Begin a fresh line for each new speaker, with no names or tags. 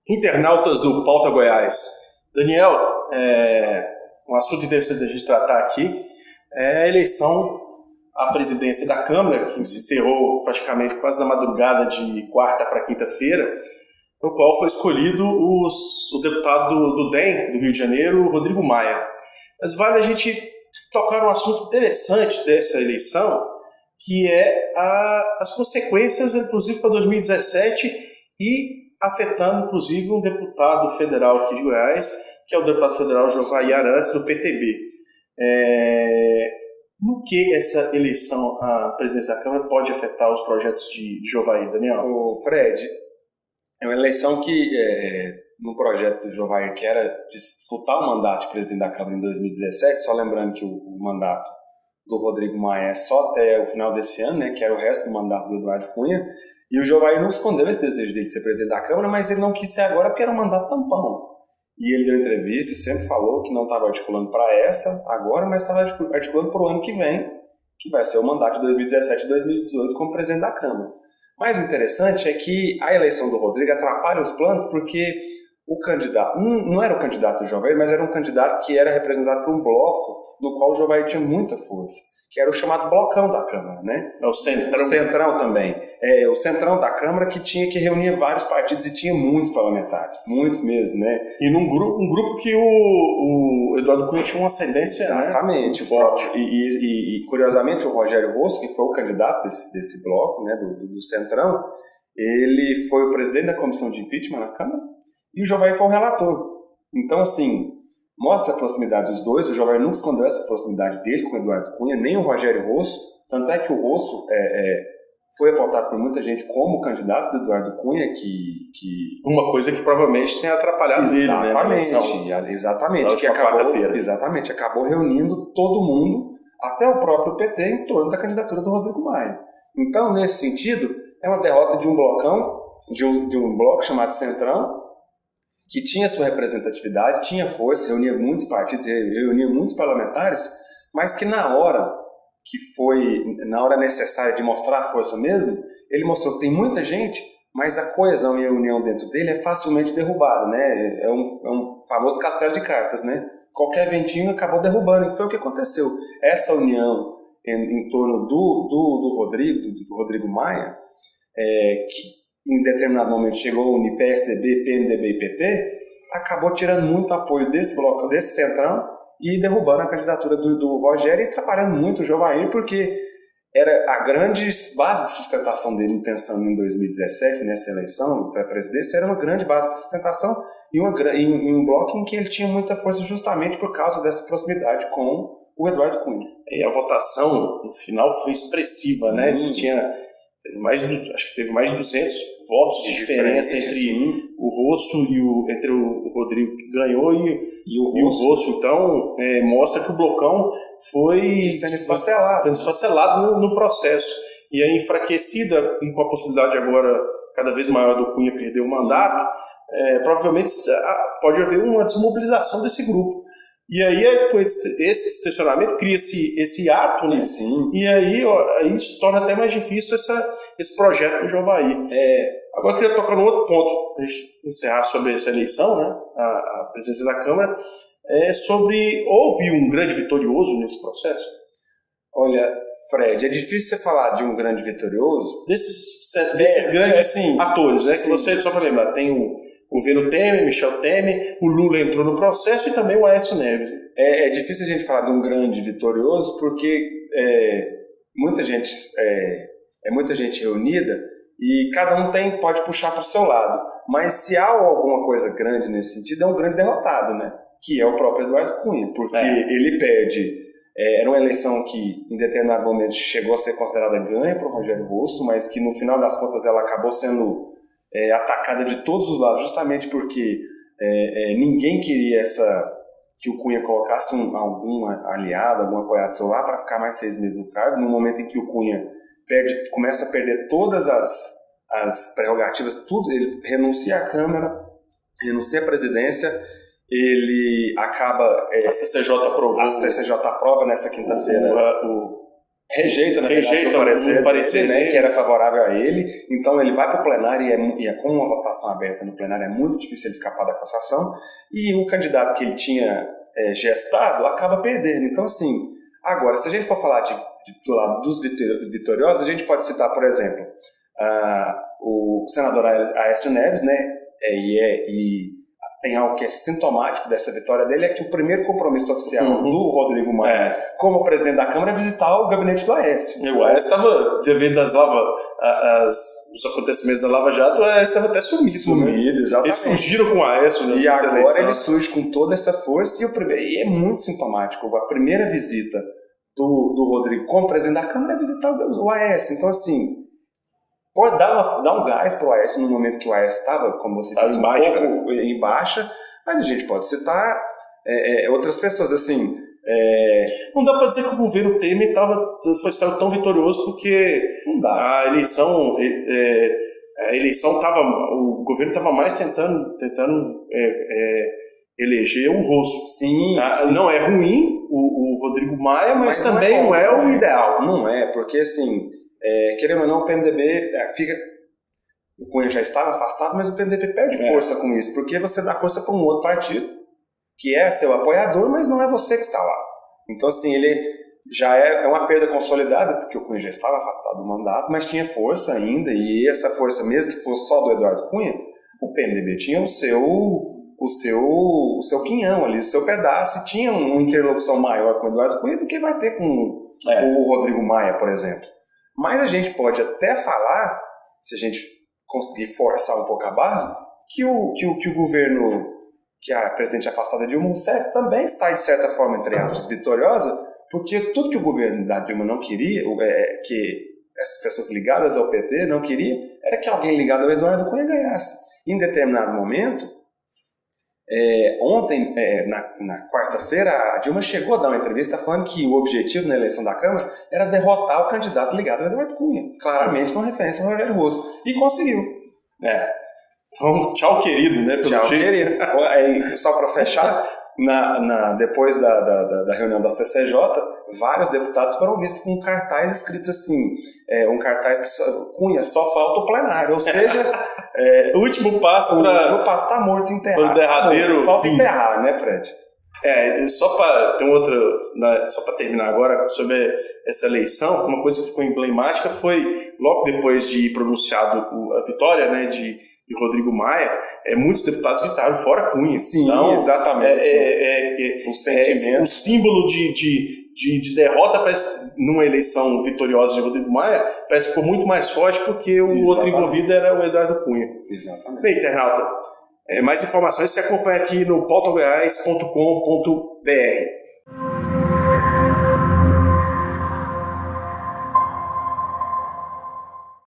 Internautas do Pauta Goiás. Daniel, um assunto interessante da gente tratar aqui é a eleição à presidência da Câmara, que se encerrou praticamente quase na madrugada de quarta para quinta-feira, no qual foi escolhido o deputado do DEM, do Rio de Janeiro, Rodrigo Maia. Mas vale a gente tocar um assunto interessante dessa eleição, que é as consequências, inclusive, para 2017 e afetando, inclusive, um deputado federal aqui de Goiás, que é o deputado federal Jovair Arantes, do PTB. No que essa eleição à presidência da Câmara pode afetar os projetos de Jovair, Daniel?
O Fred, é uma eleição que, no projeto do Jovair, que era de disputar o mandato de presidente da Câmara em 2017, só lembrando que o mandato do Rodrigo Maia é só até o final desse ano, né, que era o resto do mandato do Eduardo Cunha, e o Jovair não escondeu esse desejo dele de ser presidente da Câmara, mas ele não quis ser agora porque era um mandato tampão. E ele deu entrevista e sempre falou que não estava articulando para essa agora, mas estava articulando para o ano que vem, que vai ser o mandato de 2017 e 2018 como presidente da Câmara. Mas o interessante é que a eleição do Rodrigo atrapalha os planos porque o candidato, não era o candidato do Jovair, mas era um candidato que era representado por um bloco no qual o Jovair tinha muita força, que era o chamado blocão da Câmara, né?
É o Centrão.
O Centrão também. O Centrão da Câmara, que tinha que reunir vários partidos e tinha muitos parlamentares, muitos mesmo, né?
E um grupo que o Eduardo Cunha tinha uma ascendência,
exatamente,
né, forte.
E curiosamente, o Rogério Rosso, que foi o candidato desse bloco, né, do Centrão, ele foi o presidente da comissão de impeachment na Câmara e o Jovair foi o relator. Então, assim, mostra a proximidade dos dois. O Jovair nunca escondeu essa proximidade dele com o Eduardo Cunha, nem o Rogério Rosso, tanto é que o Rosso foi apontado por muita gente como candidato do Eduardo Cunha, que...
Uma coisa que provavelmente tem atrapalhado ele, né?
Exatamente. Que acabou reunindo todo mundo, até o próprio PT, em torno da candidatura do Rodrigo Maia. Então, nesse sentido, é uma derrota de um blocão, de um bloco chamado Centrão, que tinha sua representatividade, tinha força, reunia muitos partidos, reunia muitos parlamentares, mas que na hora necessária de mostrar a força mesmo, ele mostrou que tem muita gente, mas a coesão e a união dentro dele é facilmente derrubada, né? É um famoso castelo de cartas, né? Qualquer ventinho acabou derrubando, e foi o que aconteceu. Essa união em torno do Rodrigo Maia, que em determinado momento chegou a unir PSDB, PMDB e PT, acabou tirando muito apoio desse bloco, desse Centrão, e derrubando a candidatura do Rogério e atrapalhando muito o Jovair, porque era a grande base de sustentação dele, pensando em 2017, nessa eleição para a presidência, era uma grande base de sustentação e um bloco em que ele tinha muita força justamente por causa dessa proximidade com o Eduardo Cunha.
E a votação, no final, foi expressiva, né? Teve mais de 200 votos de diferença entre o Rosso entre o Rodrigo que ganhou e o Rosso. Então, mostra que o blocão foi
sendo esfacelado
no processo. E aí, enfraquecida, e com a possibilidade agora cada vez maior do Cunha perder o mandato, provavelmente pode haver uma desmobilização desse grupo. E aí, com esse estacionamento, cria-se esse ato, né?
Sim.
E aí se torna até mais difícil esse projeto do Jovair. Agora eu queria tocar num outro ponto, para a gente encerrar sobre essa eleição, né? A presidência da Câmara, houve um grande vitorioso nesse processo?
Olha, Fred, é difícil você falar de um grande vitorioso.
Desses grandes atores, né? Que você, só para lembrar, tem o governo Temer, Michel Temer, o Lula entrou no processo e também o Aécio Neves.
É difícil a gente falar de um grande vitorioso porque muita gente reunida e cada um pode puxar para o seu lado. Mas se há alguma coisa grande nesse sentido, é um grande derrotado, né? Que é o próprio Eduardo Cunha, porque ele perde. Era uma eleição que, em determinado momento, chegou a ser considerada ganha para o Rogério Rosso, mas que, no final das contas, ela acabou sendo atacada de todos os lados, justamente porque ninguém queria que o Cunha colocasse algum aliado, algum apoiado seu lá para ficar mais 6 meses no cargo, no momento em que o Cunha começa a perder todas as prerrogativas, tudo, ele renuncia à Câmara, renuncia à presidência, ele acaba...
A CCJ aprovou.
A CCJ aprova nessa quinta-feira rejeita, na verdade, o parecer dele, né, que era favorável a ele. Então ele vai para o plenário e com uma votação aberta no plenário é muito difícil ele escapar da cassação. E o candidato que ele tinha gestado acaba perdendo. Então, assim, agora, se a gente for falar do lado dos vitoriosos, a gente pode citar, por exemplo, o senador Aécio Neves, né? E tem algo que é sintomático dessa vitória dele, é que o primeiro compromisso oficial do Rodrigo Maia como presidente da Câmara é visitar o gabinete do Aécio.
E o Aécio estava, devido os acontecimentos da Lava Jato, o Aécio estava até sumido, né?
Exatamente.
Eles fugiram com o Aécio.
E agora ele surge com toda essa força e é muito sintomático. A primeira visita do Rodrigo como presidente da Câmara é visitar o Aécio. Então, assim, pode dar um gás para o Aécio no momento que o Aécio estava, como você disse, um pouco em baixa, mas a gente pode citar outras pessoas, assim...
Não dá para dizer que o governo Temer saiu tão vitorioso, porque a eleição o governo estava mais tentando eleger um rosto.
Sim.
Não é ruim o Rodrigo Maia, mas também não é o ideal.
Não é, porque assim... querendo ou não, o PMDB o Cunha já estava afastado, mas o PMDB perde força com isso, porque você dá força para um outro partido, que é seu apoiador, mas não é você que está lá. Então, assim, ele já é uma perda consolidada, porque o Cunha já estava afastado do mandato, mas tinha força ainda, e essa força, mesmo que fosse só do Eduardo Cunha, o PMDB tinha o seu quinhão ali, o seu pedaço, e tinha uma interlocução maior com o Eduardo Cunha do que vai ter com o Rodrigo Maia, por exemplo. Mas a gente pode até falar, se a gente conseguir forçar um pouco a barra, que o governo, que a presidente afastada Dilma Rousseff também sai, de certa forma, entre aspas, vitoriosa, porque tudo que o governo da Dilma não queria, que essas pessoas ligadas ao PT não queriam, era que alguém ligado ao Eduardo Cunha ganhasse. Em determinado momento, ontem, na quarta-feira, a Dilma chegou a dar uma entrevista falando que o objetivo na eleição da Câmara era derrotar o candidato ligado ao Eduardo Cunha, claramente com referência ao Rogério Rosso, e conseguiu.
Então, tchau, querido, né?
Tchau, querido. Só para fechar, depois da reunião da CCJ, vários deputados foram vistos com um cartaz escrito assim, um cartaz que Cunha só falta o plenário, ou seja...
o último passo
está morto, enterrado.
Para o derradeiro
falta enterrar, né, Fred?
Só para terminar agora sobre essa eleição, uma coisa que ficou emblemática foi, logo depois de pronunciado a vitória, né, de Rodrigo Maia, muitos deputados gritaram fora Cunha.
Sim,
então,
exatamente. O sentimento.
O símbolo de derrota numa eleição vitoriosa de Rodrigo Maia parece que ficou muito mais forte, porque o outro envolvido era o Eduardo Cunha.
Exatamente.
Bem, internauta, mais informações você acompanha aqui no pautagoiás.com.br.